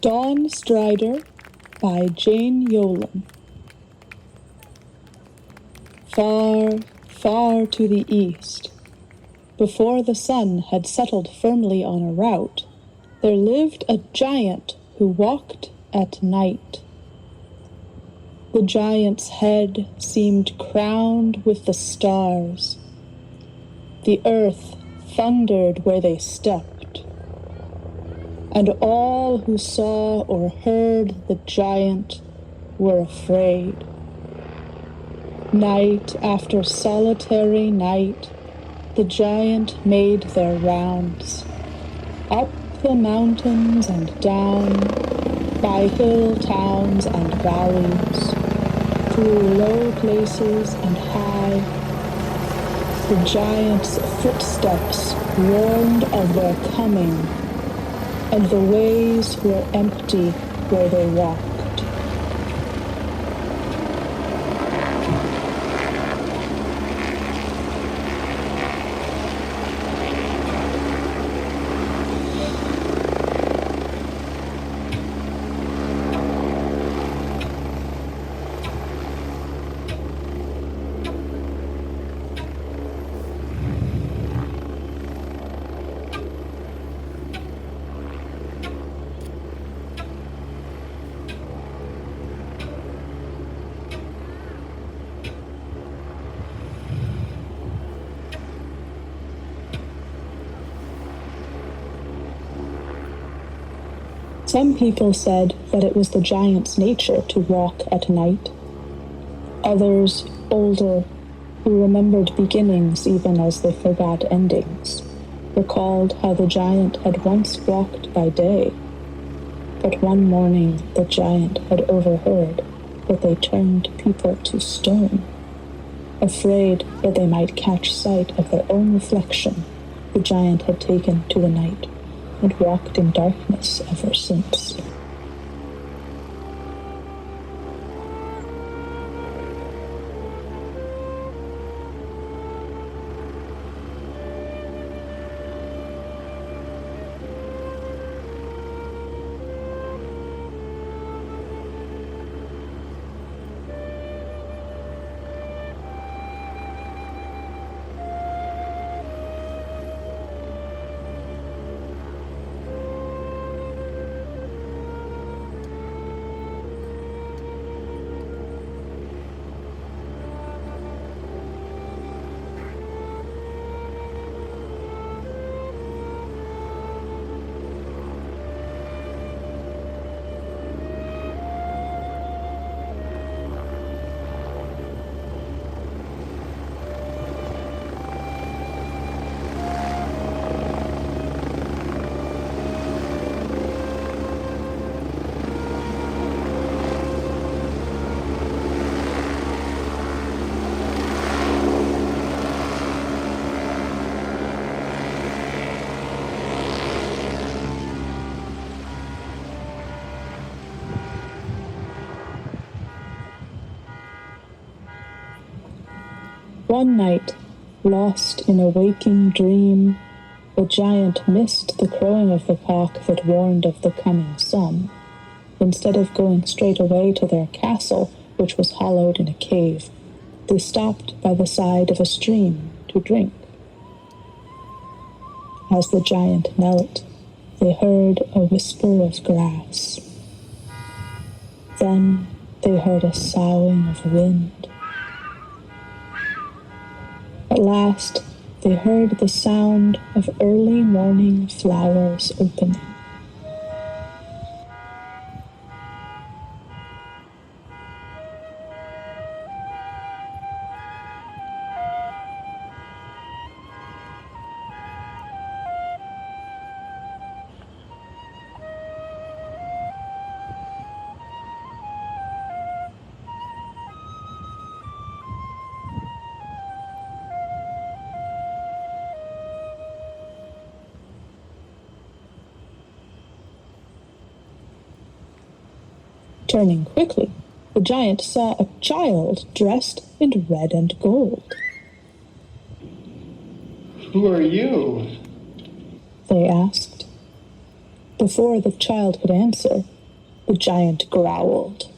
Dawn Strider by Jane Yolen. Far, far to the east, before the sun had settled firmly on a route, there lived a giant who walked at night. The giant's head seemed crowned with the stars. The earth thundered where they stepped, and all who saw or heard the giant were afraid. Night after solitary night, the giant made their rounds, up the mountains and down, by hill towns and valleys, through low places and high. The giant's footsteps warned of their coming, and the ways were empty where they walked. Some people said that it was the giant's nature to walk at night. Others, older, who remembered beginnings even as they forgot endings, recalled how the giant had once walked by day. But one morning the giant had overheard that they turned people to stone. Afraid that they might catch sight of their own reflection, the giant had taken to the night and walked in darkness ever since. One night, lost in a waking dream, the giant missed the crowing of the cock that warned of the coming sun. Instead of going straight away to their castle, which was hollowed in a cave, they stopped by the side of a stream to drink. As the giant knelt, they heard a whisper of grass. Then they heard a soughing of wind. At last, they heard the sound of early morning flowers opening. Turning quickly, the giant saw a child dressed in red and gold. "Who are you?" they asked. Before the child could answer, the giant growled.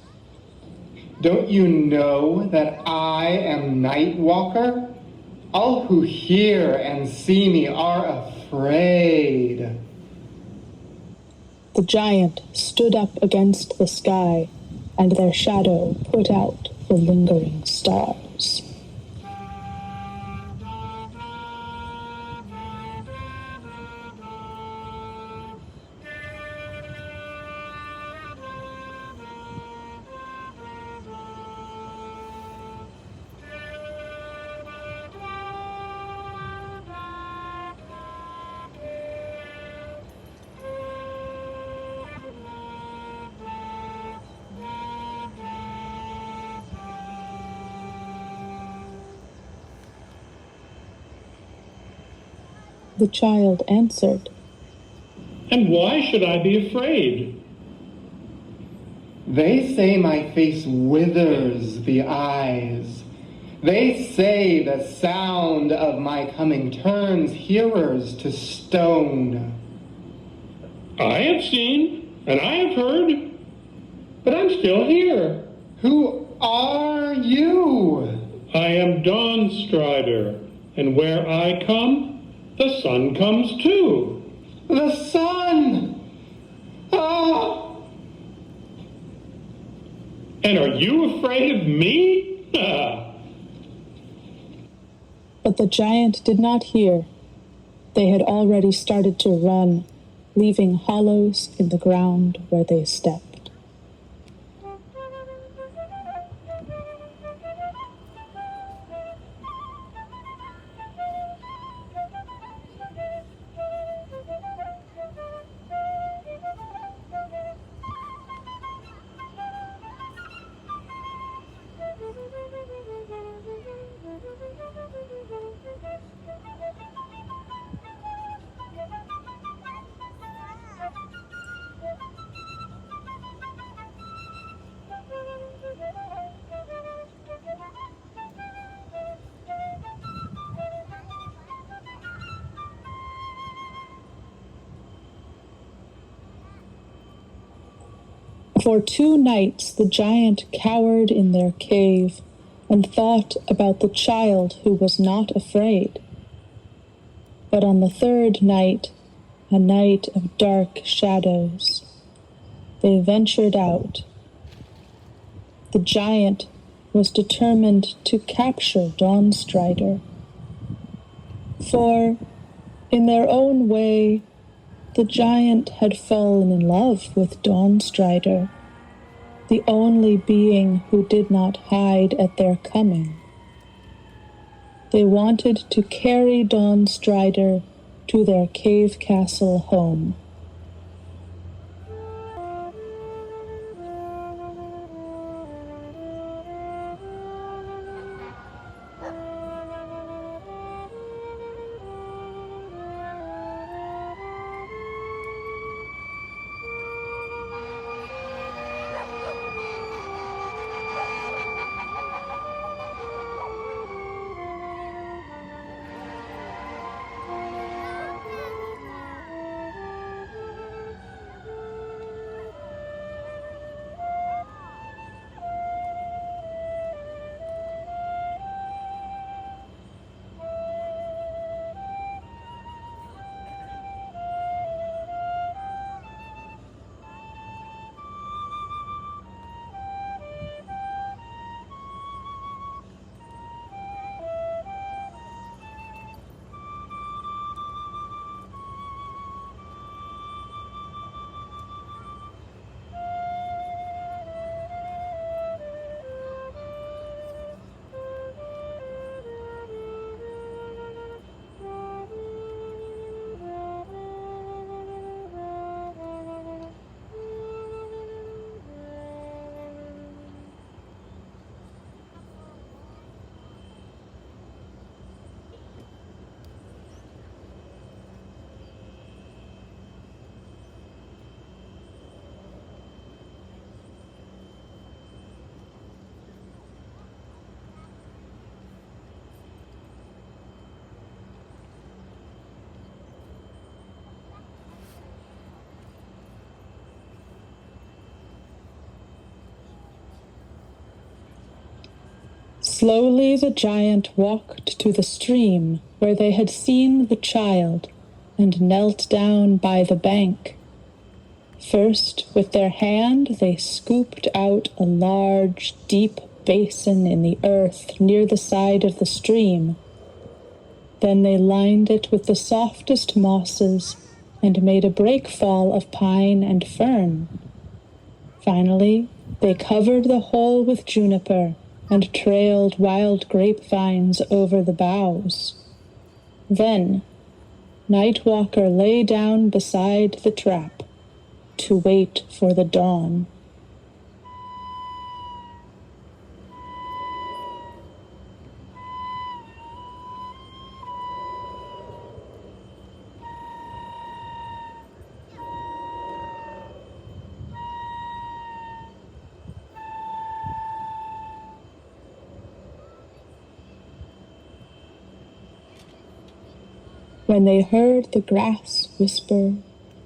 Don't you know that I am Nightwalker? All who hear and see me are afraid. The giant stood up against the sky, and their shadow put out the lingering stars. The child answered, And why should I be afraid? They say my face withers the eyes. They say the sound of my coming turns hearers to stone. I have seen, and I have heard, but I'm still here. Who are you? I am Dawnstrider, and where I come, the sun comes too. The sun! Ah! And are you afraid of me? But the giant did not hear. They had already started to run, leaving hollows in the ground where they stepped. For 2 nights the giant cowered in their cave and thought about the child who was not afraid. But on the 3rd night, a night of dark shadows, they ventured out. The giant was determined to capture Dawnstrider. For, in their own way, the giant had fallen in love with Dawnstrider, the only being who did not hide at their coming. They wanted to carry Dawnstrider to their cave castle home. Slowly the giant walked to the stream where they had seen the child and knelt down by the bank. First, with their hand, they scooped out a large, deep basin in the earth near the side of the stream. Then they lined it with the softest mosses and made a breakfall of pine and fern. Finally, they covered the hole with juniper and trailed wild grapevines over the boughs. Then, Nightwalker lay down beside the trap to wait for the dawn. When they heard the grass whisper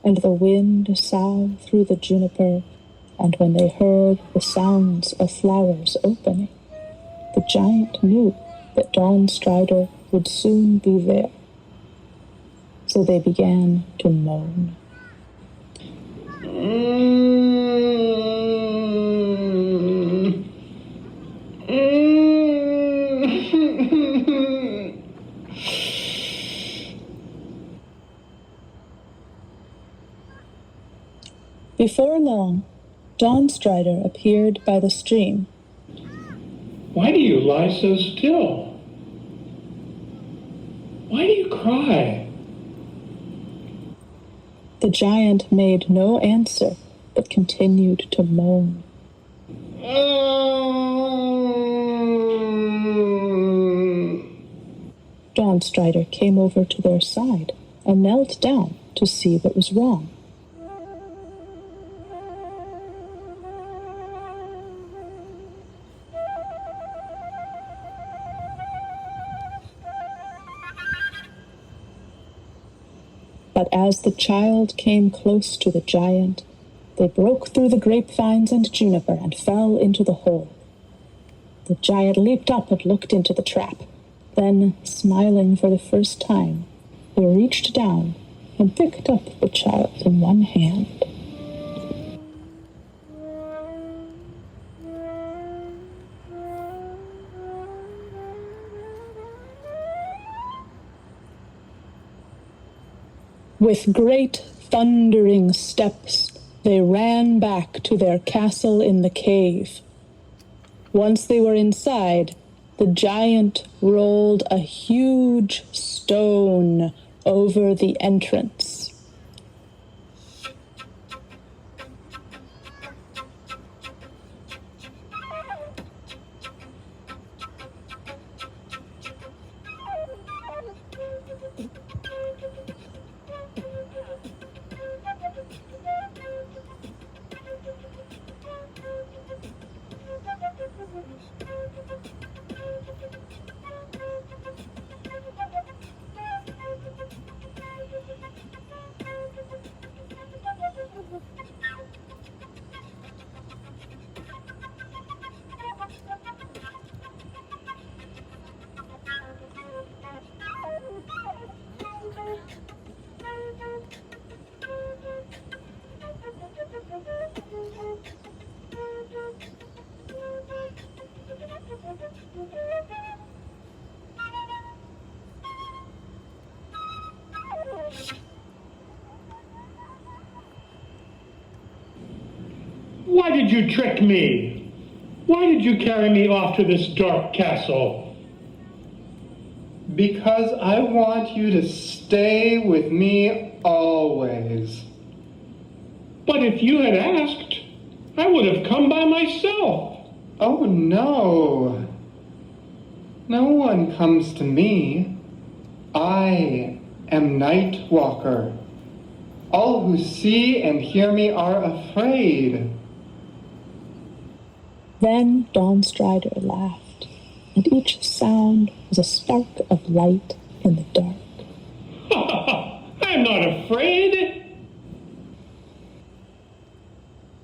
and the wind sigh through the juniper, and when they heard the sounds of flowers opening, the giant knew that Dawnstrider would soon be there. So they began to moan. Before long, Dawnstrider appeared by the stream. Why do you lie so still? Why do you cry? The giant made no answer, but continued to moan. Dawnstrider came over to their side and knelt down to see what was wrong. But as the child came close to the giant, they broke through the grapevines and juniper and fell into the hole. The giant leaped up and looked into the trap. Then, smiling for the first time, he reached down and picked up the child in one hand. With great thundering steps, they ran back to their castle in the cave. Once they were inside, the giant rolled a huge stone over the entrance. Why did you trick me? Why did you carry me off to this dark castle? Because I want you to stay with me always. But if you had asked, I would have come by myself. Oh, no. No one comes to me. I am Nightwalker. All who see and hear me are afraid. Then Dawnstrider laughed, and each sound was a spark of light in the dark. I'm not afraid.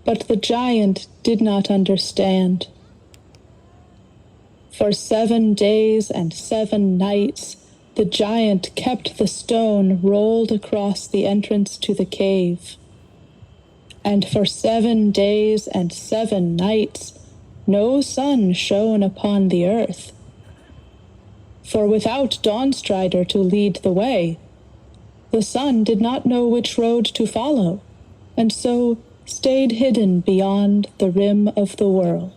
But the giant did not understand. For 7 days and 7 nights, the giant kept the stone rolled across the entrance to the cave. And for 7 days and 7 nights, no sun shone upon the earth. For without Dawnstrider to lead the way, the sun did not know which road to follow, and so stayed hidden beyond the rim of the world.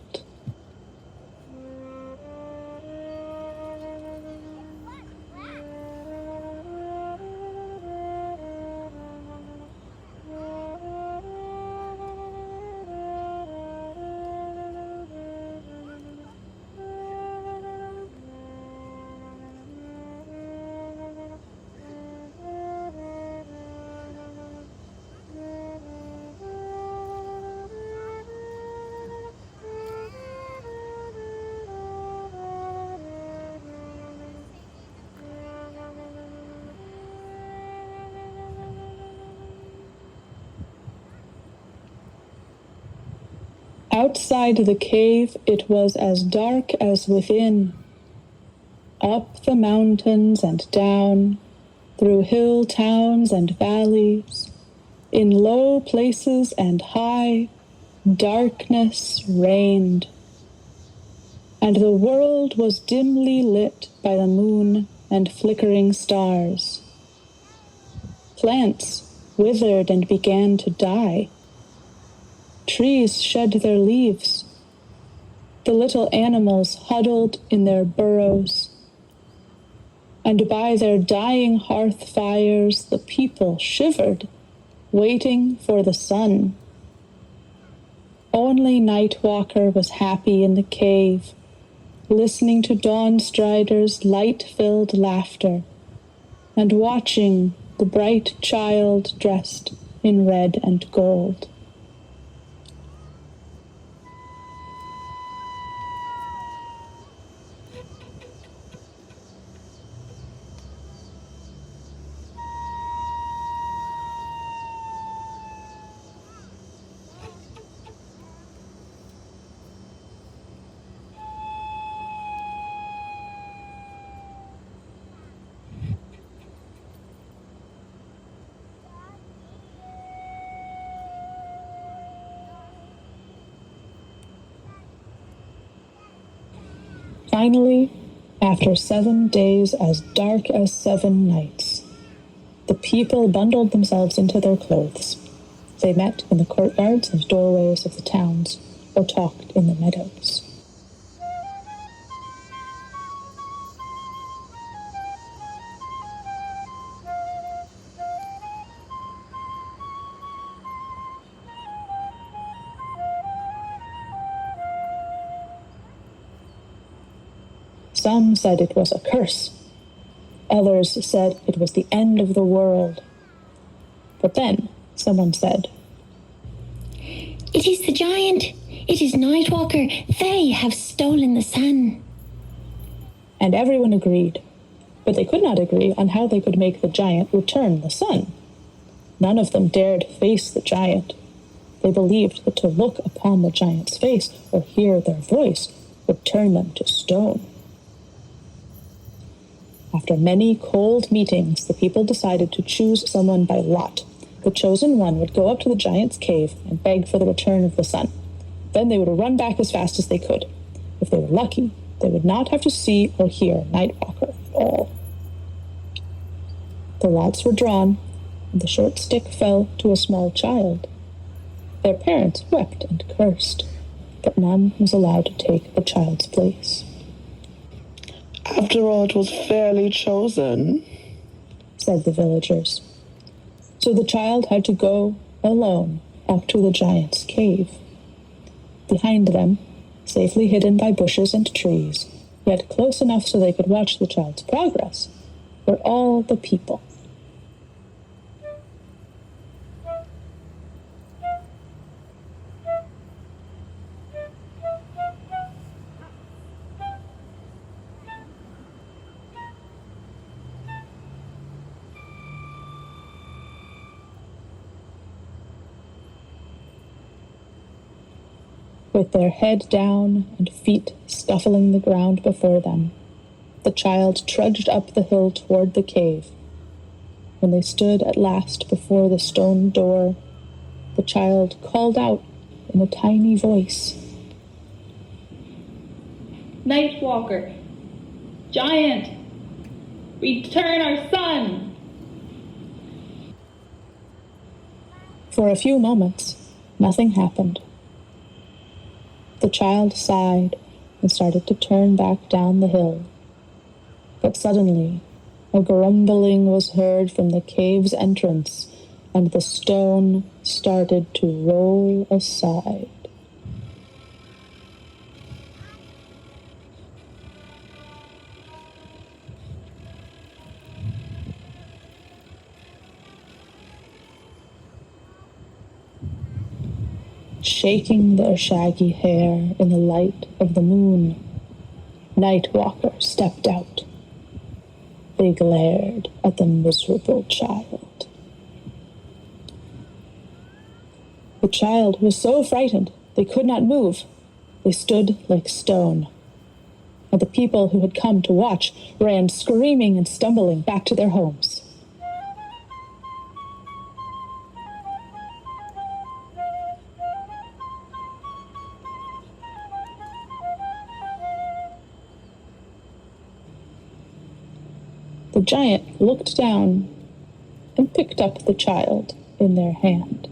Outside the cave it was as dark as within. Up the mountains and down, through hill towns and valleys, in low places and high, darkness reigned. And the world was dimly lit by the moon and flickering stars. Plants withered and began to die. Trees shed their leaves. The little animals huddled in their burrows. And by their dying hearth fires the people shivered, waiting for the sun. Only Nightwalker was happy in the cave, listening to Dawnstrider's light-filled laughter, and watching the bright child dressed in red and gold. Finally, after 7 days as dark as 7 nights, the people bundled themselves into their clothes. They met in the courtyards and doorways of the towns, or talked in the meadows. Some said it was a curse. Others said it was the end of the world. But then someone said, "It is the giant! It is Nightwalker! They have stolen the sun!" And everyone agreed, but they could not agree on how they could make the giant return the sun. None of them dared face the giant. They believed that to look upon the giant's face or hear their voice would turn them to stone. After many cold meetings, the people decided to choose someone by lot. The chosen one would go up to the giant's cave and beg for the return of the sun. Then they would run back as fast as they could. If they were lucky, they would not have to see or hear Nightwalker at all. The lots were drawn, and the short stick fell to a small child. Their parents wept and cursed, but none was allowed to take the child's place. "After all, it was fairly chosen," said the villagers. So the child had to go alone up to the giant's cave. Behind them, safely hidden by bushes and trees, yet close enough so they could watch the child's progress, were all the people. With their head down and feet scuffling the ground before them, the child trudged up the hill toward the cave. When they stood at last before the stone door, the child called out in a tiny voice, Nightwalker, giant, return our son! For a few moments, nothing happened. The child sighed and started to turn back down the hill. But suddenly, a grumbling was heard from the cave's entrance, and the stone started to roll aside. Shaking their shaggy hair in the light of the moon, Nightwalker stepped out. They glared at the miserable child. The child was so frightened they could not move. They stood like stone. And the people who had come to watch ran screaming and stumbling back to their homes. The giant looked down and picked up the child in their hand.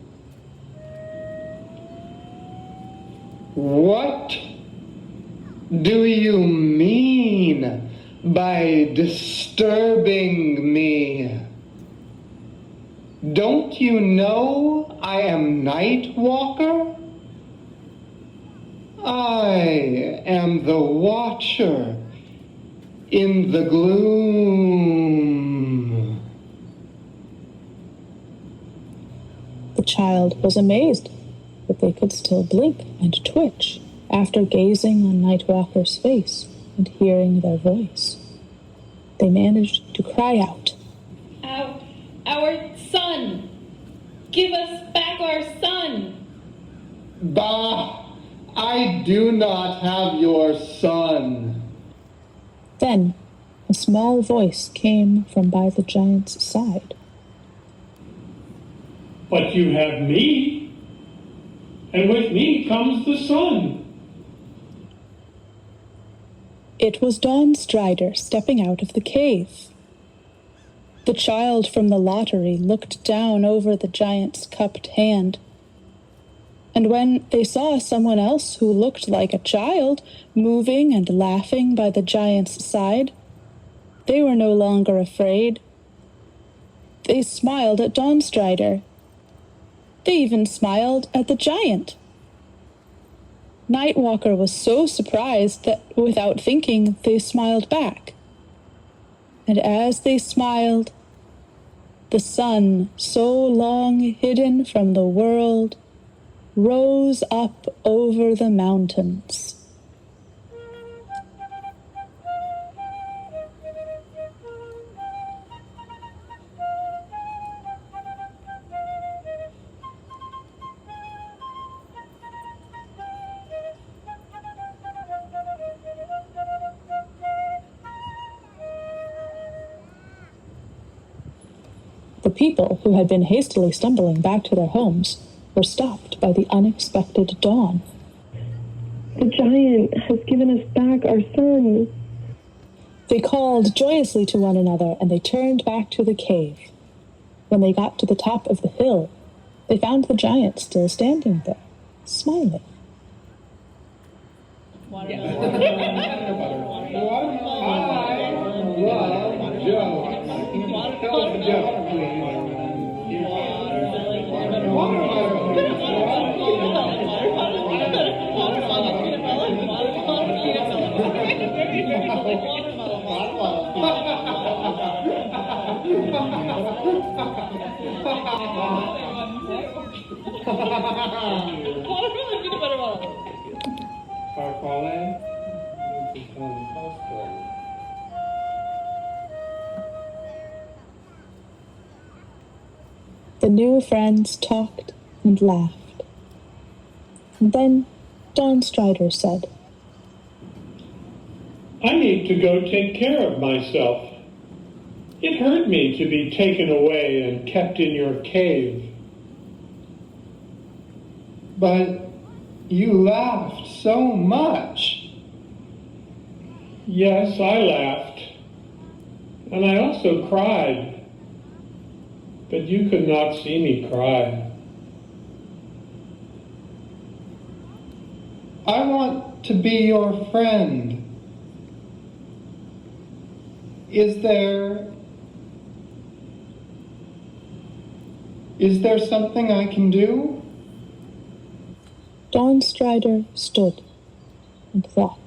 What do you mean by disturbing me? Don't you know I am Nightwalker? I am the Watcher in the gloom. The child was amazed that they could still blink and twitch after gazing on Nightwalker's face and hearing their voice. They managed to cry out, Our son! Give us back our son! Bah! I do not have your son. Then a small voice came from by the giant's side. But you have me, and with me comes the sun. It was Dawn Strider stepping out of the cave. The child from the lottery looked down over the giant's cupped hand, and when they saw someone else who looked like a child moving and laughing by the giant's side, they were no longer afraid. They smiled at Dawn Strider. They even smiled at the giant. Nightwalker was so surprised that, without thinking, they smiled back. And as they smiled, the sun, so long hidden from the world, rose up over the mountains. The people who had been hastily stumbling back to their homes were stopped by the unexpected dawn. The giant has given us back our son. They called joyously to one another, and they turned back to the cave. When they got to the top of the hill, they found the giant still standing there, smiling. The new friends talked and laughed. And then Dawnstrider said. I need to go take care of myself. It hurt me to be taken away and kept in your cave. But you laughed so much. Yes, I laughed. And I also cried. But you could not see me cry. I want to be your friend. Is there something I can do? Dawnstrider stood and thought.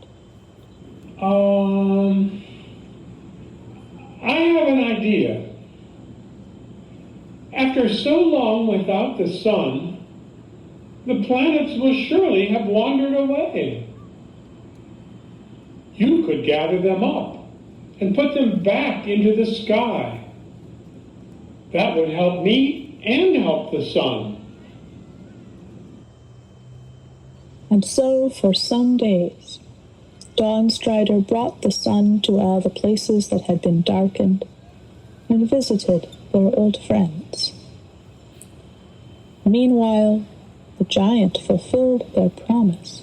I have an idea. After so long without the sun, the planets will surely have wandered away. You could gather them up and put them back into the sky. That would help me and help the sun. And so, for some days, Dawnstrider brought the sun to all the places that had been darkened and visited their old friends. Meanwhile, the giant fulfilled their promise,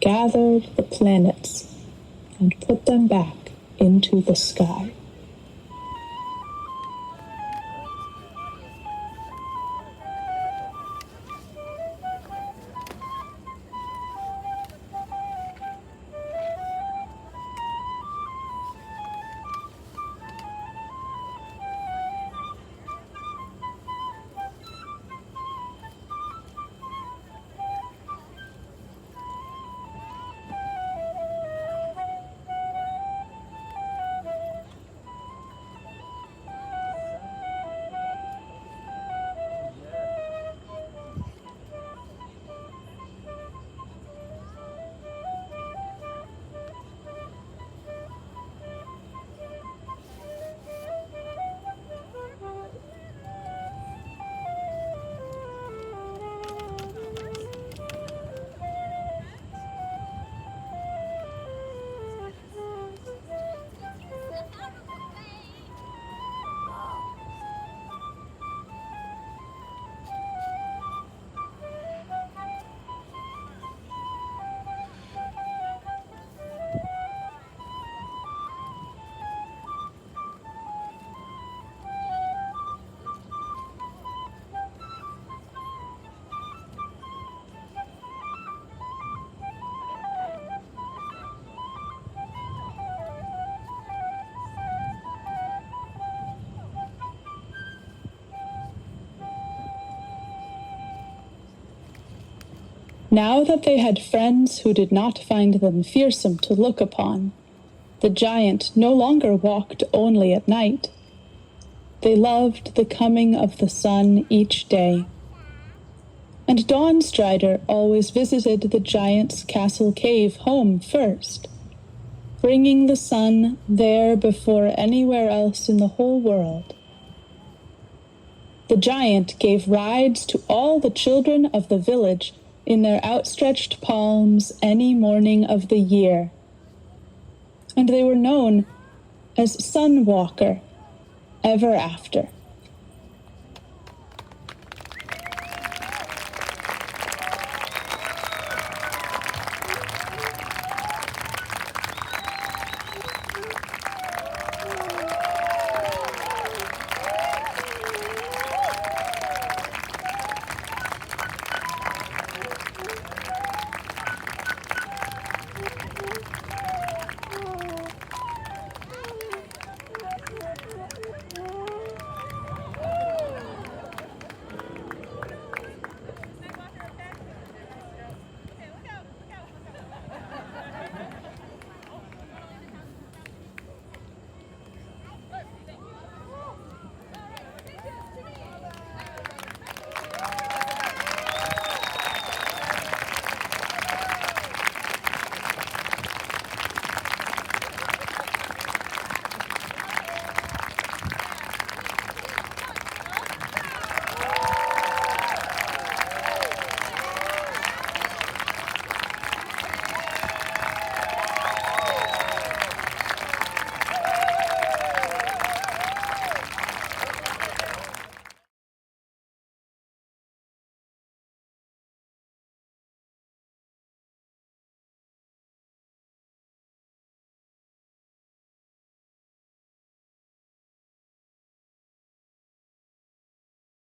gathered the planets, and put them back into the sky. Now that they had friends who did not find them fearsome to look upon, the giant no longer walked only at night. They loved the coming of the sun each day. And Dawnstrider always visited the giant's castle cave home first, bringing the sun there before anywhere else in the whole world. The giant gave rides to all the children of the village in their outstretched palms any morning of the year, and they were known as Sun Walker ever after.